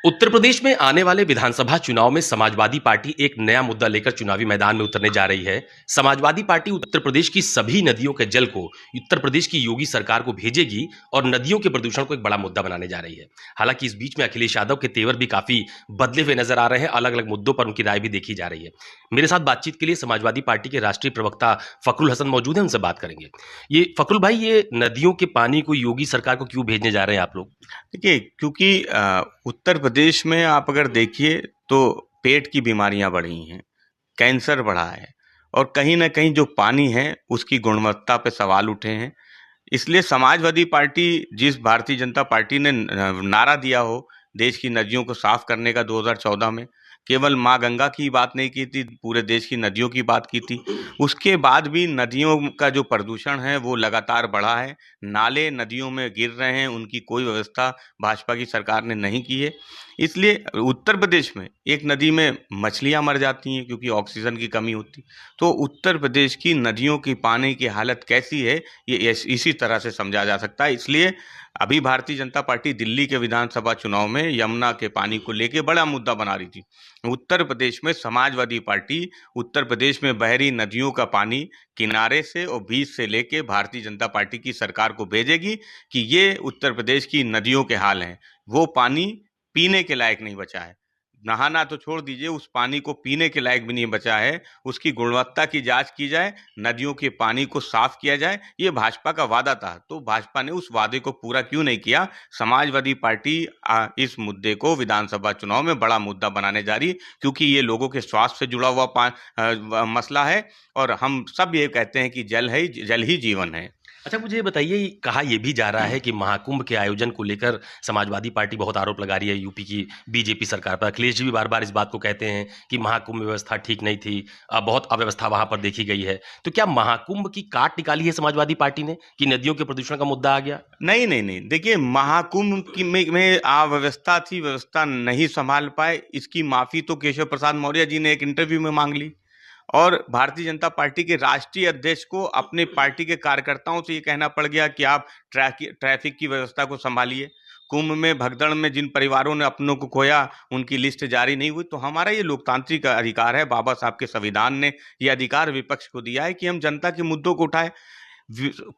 उत्तर प्रदेश में आने वाले विधानसभा चुनाव में समाजवादी पार्टी एक नया मुद्दा लेकर चुनावी मैदान में उतरने जा रही है। समाजवादी पार्टी उत्तर प्रदेश की सभी नदियों के जल को उत्तर प्रदेश की योगी सरकार को भेजेगी और नदियों के प्रदूषण को एक बड़ा मुद्दा बनाने जा रही है। हालांकि इस बीच में अखिलेश यादव के तेवर भी काफी बदले हुए नजर आ रहे हैं। अलग अलग मुद्दों पर उनकी राय भी देखी जा रही है। मेरे साथ बातचीत के लिए समाजवादी पार्टी के राष्ट्रीय प्रवक्ता फखरुल हसन मौजूद है, उनसे बात करेंगे। ये फखरुल भाई, ये नदियों के पानी को योगी सरकार को क्यों भेजने जा रहे हैं आप लोग? देखिए, क्योंकि उत्तर प्रदेश में आप अगर देखिए तो पेट की बीमारियां बढ़ी हैं, कैंसर बढ़ा है और कहीं न कहीं जो पानी है उसकी गुणवत्ता पे सवाल उठे हैं। इसलिए समाजवादी पार्टी, जिस भारतीय जनता पार्टी ने नारा दिया हो देश की नदियों को साफ करने का 2014 में, केवल माँ गंगा की बात नहीं की थी, पूरे देश की नदियों की बात की थी। उसके बाद भी नदियों का जो प्रदूषण है वो लगातार बढ़ा है। नाले नदियों में गिर रहे हैं, उनकी कोई व्यवस्था भाजपा की सरकार ने नहीं की है। इसलिए उत्तर प्रदेश में एक नदी में मछलियाँ मर जाती हैं क्योंकि ऑक्सीजन की कमी होती। तो उत्तर प्रदेश की नदियों की पानी की हालत कैसी है, ये इसी तरह से समझा जा सकता है। इसलिए अभी भारतीय जनता पार्टी दिल्ली के विधानसभा चुनाव में यमुना के पानी को लेके बड़ा मुद्दा बना रही थी। उत्तर प्रदेश में समाजवादी पार्टी उत्तर प्रदेश में बह रही नदियों का पानी किनारे से और बीच से लेके भारतीय जनता पार्टी की सरकार को भेजेगी कि ये उत्तर प्रदेश की नदियों के हाल हैं। वो पानी पीने के लायक नहीं बचा है। नहाना तो छोड़ दीजिए, उस पानी को पीने के लायक भी नहीं बचा है। उसकी गुणवत्ता की जांच की जाए, नदियों के पानी को साफ किया जाए, ये भाजपा का वादा था। तो भाजपा ने उस वादे को पूरा क्यों नहीं किया? समाजवादी पार्टी इस मुद्दे को विधानसभा चुनाव में बड़ा मुद्दा बनाने जा रही है, क्योंकि ये लोगों के स्वास्थ्य से जुड़ा हुआ मसला है और हम सब ये कहते हैं कि जल ही जीवन है। अच्छा, मुझे ये बताइए, कहा यह भी जा रहा है कि महाकुंभ के आयोजन को लेकर समाजवादी पार्टी बहुत आरोप लगा रही है यूपी की बीजेपी सरकार पर। अखिलेश जी भी बार बार इस बात को कहते हैं कि महाकुंभ व्यवस्था ठीक नहीं थी, बहुत अव्यवस्था वहां पर देखी गई है। तो क्या महाकुंभ की काट निकाली है समाजवादी पार्टी ने कि नदियों के प्रदूषण का मुद्दा आ गया? नहीं, नहीं, नहीं। देखिए, महाकुंभ की में अव्यवस्था थी, व्यवस्था नहीं सँभाल पाए, इसकी माफ़ी तो केशव प्रसाद मौर्य जी ने एक इंटरव्यू में माँग ली और भारतीय जनता पार्टी के राष्ट्रीय अध्यक्ष को अपने पार्टी के कार्यकर्ताओं से ये कहना पड़ गया कि आप ट्रैफ़िक की व्यवस्था को सँभालिए। कुंभ में भगदड़ में जिन परिवारों ने अपनों को खोया, उनकी लिस्ट जारी नहीं हुई। तो हमारा ये लोकतांत्रिक अधिकार है, बाबा साहब के संविधान ने ये अधिकार विपक्ष को दिया है कि हम जनता के मुद्दों को उठाएँ।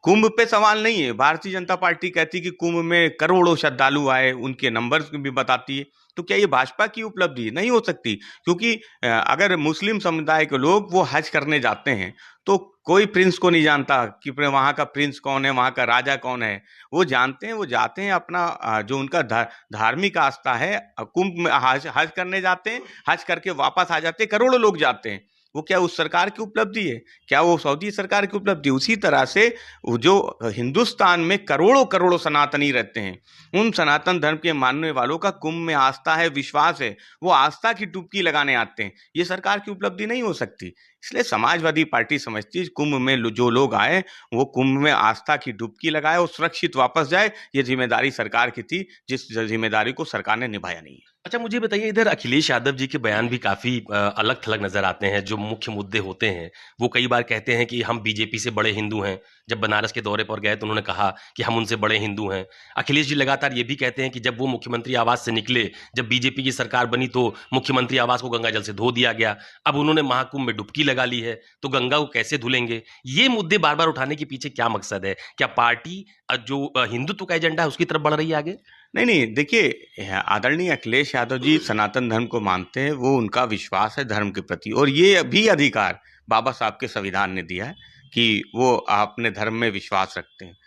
कुंभ पे सवाल नहीं है। भारतीय जनता पार्टी कहती है कि कुंभ में करोड़ों श्रद्धालु आए, उनके नंबर्स भी बताती है। तो क्या ये भाजपा की उपलब्धि है? नहीं हो सकती, क्योंकि अगर मुस्लिम समुदाय के लोग वो हज करने जाते हैं तो कोई प्रिंस को नहीं जानता कि वहाँ का प्रिंस कौन है, वहाँ का राजा कौन है। वो जानते हैं, वो जाते हैं अपना जो उनका धार्मिक आस्था है, कुंभ में हज हज करने जाते हैं, हज करके वापस आ जाते हैं, करोड़ों लोग जाते हैं। वो क्या उस सरकार की उपलब्धि है? क्या वो सऊदी सरकार की उपलब्धि है? उसी तरह से जो हिंदुस्तान में करोड़ों-करोड़ों सनातनी रहते हैं, उन सनातन धर्म के मानने वालों का कुंभ में आस्था है, विश्वास है, वो आस्था की डुबकी लगाने आते हैं। ये सरकार की उपलब्धि नहीं हो सकती। इसलिए समाजवादी पार्टी समझती है कुंभ में जो लोग आए, वो कुंभ में आस्था की डुबकी लगाए और सुरक्षित वापस जाए। ये जिम्मेदारी सरकार की थी, जिस जिम्मेदारी को सरकार ने निभाया नहीं है। अच्छा, मुझे बताइए, इधर अखिलेश यादव जी के बयान भी काफ़ी अलग-थलग नज़र आते हैं। जो मुख्य मुद्दे होते हैं, वो कई बार कहते हैं कि हम बीजेपी से बड़े हिंदू हैं। जब बनारस के दौरे पर गए तो उन्होंने कहा कि हम उनसे बड़े हिंदू हैं। अखिलेश जी लगातार ये भी कहते हैं कि जब वो मुख्यमंत्री आवास से निकले, जब बीजेपी की सरकार बनी तो मुख्यमंत्री आवास को गंगा जल से धो दिया गया। अब उन्होंने महाकुंभ में डुबकी लगा ली है, तो गंगा को कैसे धुलेंगे? ये मुद्दे बार-बार उठाने के पीछे क्या मकसद है? क्या पार्टी जो हिंदुत्व का एजेंडा है उसकी तरफ बढ़ रही है आगे? नहीं, नहीं, देखिए, आदरणीय अखिलेश यादव जी सनातन धर्म को मानते हैं, वो उनका विश्वास है धर्म के प्रति और ये भी अधिकार बाबा साहब के संविधान ने दिया है कि वो अपने धर्म में विश्वास रखते हैं।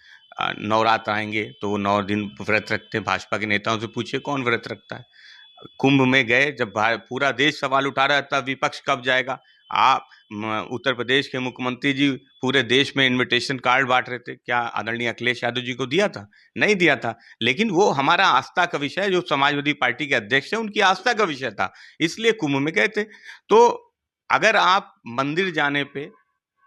नवरात्र आएँगे तो वो 9 दिन व्रत रखते हैं। भाजपा के नेताओं से पूछिए कौन व्रत रखता है? कुंभ में गए, जब पूरा देश सवाल उठा रहा था विपक्ष कब जाएगा? आप उत्तर प्रदेश के मुख्यमंत्री जी पूरे देश में इनविटेशन कार्ड बांट रहे थे, क्या आदरणीय अखिलेश यादव जी को दिया था? नहीं दिया था। लेकिन वो हमारा आस्था का विषय है, जो समाजवादी पार्टी के अध्यक्ष है उनकी आस्था का विषय था, इसलिए कुंभ में गए थे। तो अगर आप मंदिर जाने पे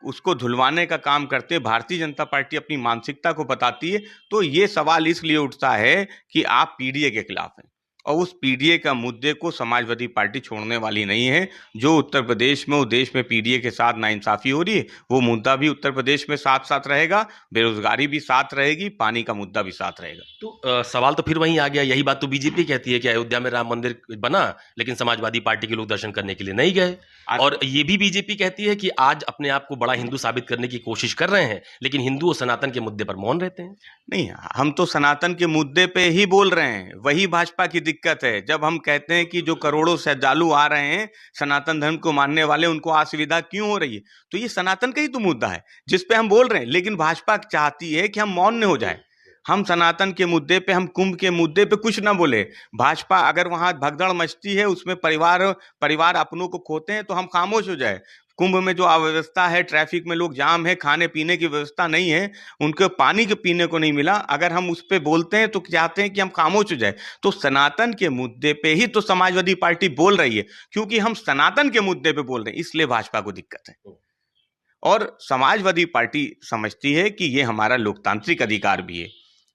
उसको धुलवाने का काम करते, भारतीय जनता पार्टी अपनी मानसिकता को बताती है, तो ये सवाल इसलिए उठता है कि आप पीडीए के खिलाफ हैं और उस पीडीए का मुद्दे को समाजवादी पार्टी छोड़ने वाली नहीं है। जो उत्तर प्रदेश में, वो देश में पीडीए के साथ नाइंसाफी हो रही है, वो मुद्दा भी उत्तर प्रदेश में साथ साथ रहेगा, बेरोजगारी भी साथ रहेगी, पानी का मुद्दा भी साथ रहेगा। तो सवाल तो फिर वहीं आ गया, यही बात तो बीजेपी कहती है कि अयोध्या में राम मंदिर बना, लेकिन समाजवादी पार्टी के लोग दर्शन करने के लिए नहीं गए। और ये भी बीजेपी कहती है कि आज अपने आप को बड़ा हिंदू साबित करने की कोशिश कर रहे हैं, लेकिन हिंदू और सनातन के मुद्दे पर मौन रहते हैं। नहीं, हम तो सनातन के मुद्दे पे ही बोल रहे हैं। वही भाजपा की दिक्कत है। जब हम कहते हैं कि जो करोड़ों श्रद्धालु आ रहे हैं सनातन धर्म को मानने वाले, उनको असुविधा क्यों हो रही है, तो ये सनातन का ही तो मुद्दा है जिस पे हम बोल रहे हैं। लेकिन भाजपा चाहती है कि हम मौन न हो जाए। हम सनातन के मुद्दे पे, हम कुंभ के मुद्दे पे कुछ ना बोले। भाजपा अगर वहां भगदड़ मचती है, उसमें परिवार अपनों को खोते हैं, तो हम खामोश हो जाए। कुंभ में जो अव्यवस्था है, ट्रैफिक में लोग जाम है, खाने पीने की व्यवस्था नहीं है, उनको पानी के पीने को नहीं मिला, अगर हम उस पर बोलते हैं तो चाहते हैं कि हम खामोश हो जाए। तो सनातन के मुद्दे पे ही तो समाजवादी पार्टी बोल रही है, क्योंकि हम सनातन के मुद्दे पे बोल रहे हैं, इसलिए भाजपा को दिक्कत है। और समाजवादी पार्टी समझती है कि ये हमारा लोकतांत्रिक अधिकार भी है।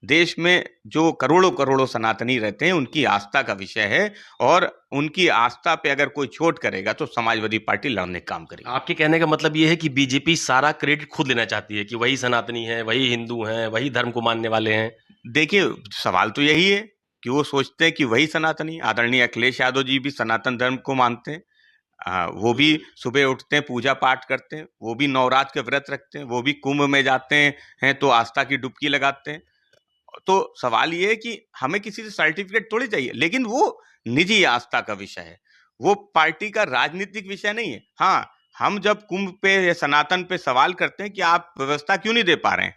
देश में जो करोड़ों करोड़ों सनातनी रहते हैं, उनकी आस्था का विषय है, और उनकी आस्था पे अगर कोई चोट करेगा तो समाजवादी पार्टी लड़ने का काम करेगी। आपके कहने का मतलब ये है कि बीजेपी सारा क्रेडिट खुद लेना चाहती है कि वही सनातनी है, वही हिंदू हैं, वही धर्म को मानने वाले हैं। देखिए, सवाल तो यही है कि वो सोचते हैं कि वही सनातनी। आदरणीय अखिलेश यादव जी भी सनातन धर्म को मानते हैं। वो भी सुबह उठते हैं, पूजा पाठ करते हैं, वो भी नवरात्र के व्रत रखते हैं, वो भी कुंभ में जाते हैं तो आस्था की डुबकी लगाते हैं। तो सवाल ये है कि हमें किसी से सर्टिफिकेट थोड़ी चाहिए, लेकिन वो निजी आस्था का विषय है, वो पार्टी का राजनीतिक विषय नहीं है। हाँ, हम जब कुंभ पे या सनातन पे सवाल करते हैं कि आप व्यवस्था क्यों नहीं दे पा रहे हैं,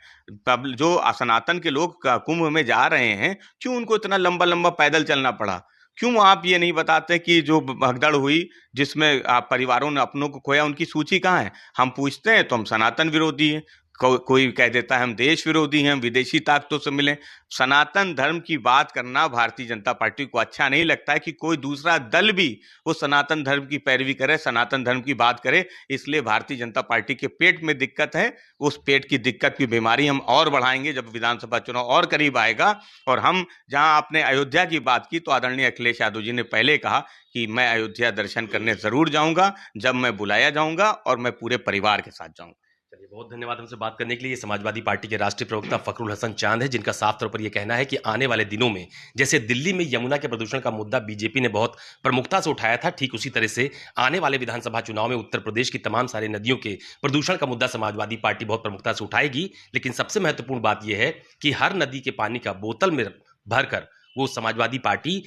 तब जो सनातन के लोग कुंभ में जा रहे हैं, क्यों उनको इतना लंबा लंबा पैदल चलना पड़ा, क्यों आप ये नहीं बताते कि जो भगदड़ हुई जिसमें परिवारों ने अपनों को खोया, उनकी सूची कहाँ है? हम पूछते हैं तो हम सनातन विरोधी हैं, कोई कह देता है हम देश विरोधी हैं, हम विदेशी ताकतों से मिले। सनातन धर्म की बात करना भारतीय जनता पार्टी को अच्छा नहीं लगता है कि कोई दूसरा दल भी वो सनातन धर्म की पैरवी करे, सनातन धर्म की बात करे। इसलिए भारतीय जनता पार्टी के पेट में दिक्कत है। उस पेट की दिक्कत की बीमारी हम और बढ़ाएंगे जब विधानसभा चुनाव और करीब आएगा। और हम जहां आपने अयोध्या की बात की, तो आदरणीय अखिलेश यादव जी ने पहले कहा कि मैं अयोध्या दर्शन करने जरूर जाऊंगा जब मैं बुलाया जाऊंगा, और मैं पूरे परिवार के साथ जाऊंगा। चलिए, बहुत धन्यवाद हमसे बात करने के लिए। समाजवादी पार्टी के राष्ट्रीय प्रवक्ता फखरुल हसन चांद है, जिनका साफ तौर पर यह कहना है कि आने वाले दिनों में जैसे दिल्ली में यमुना के प्रदूषण का मुद्दा बीजेपी ने बहुत प्रमुखता से उठाया था, ठीक उसी तरह से आने वाले विधानसभा चुनाव में उत्तर प्रदेश की तमाम सारी नदियों के प्रदूषण का मुद्दा समाजवादी पार्टी बहुत प्रमुखता से उठाएगी। लेकिन सबसे महत्वपूर्ण बात यह है कि हर नदी के पानी का बोतल में भरकर वो समाजवादी पार्टी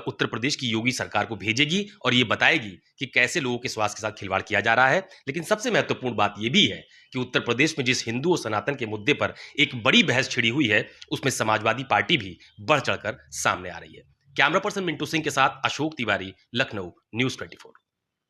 उत्तर प्रदेश की योगी सरकार को भेजेगी और ये बताएगी कि कैसे लोगों के स्वास्थ्य के साथ खिलवाड़ किया जा रहा है। लेकिन सबसे महत्वपूर्ण बात यह भी है कि उत्तर प्रदेश में जिस हिंदू और सनातन के मुद्दे पर एक बड़ी बहस छिड़ी हुई है, उसमें समाजवादी पार्टी भी बढ़ चढ़कर सामने आ रही है। कैमरा पर्सन मिंटू सिंह के साथ अशोक तिवारी, लखनऊ, न्यूज़ 24।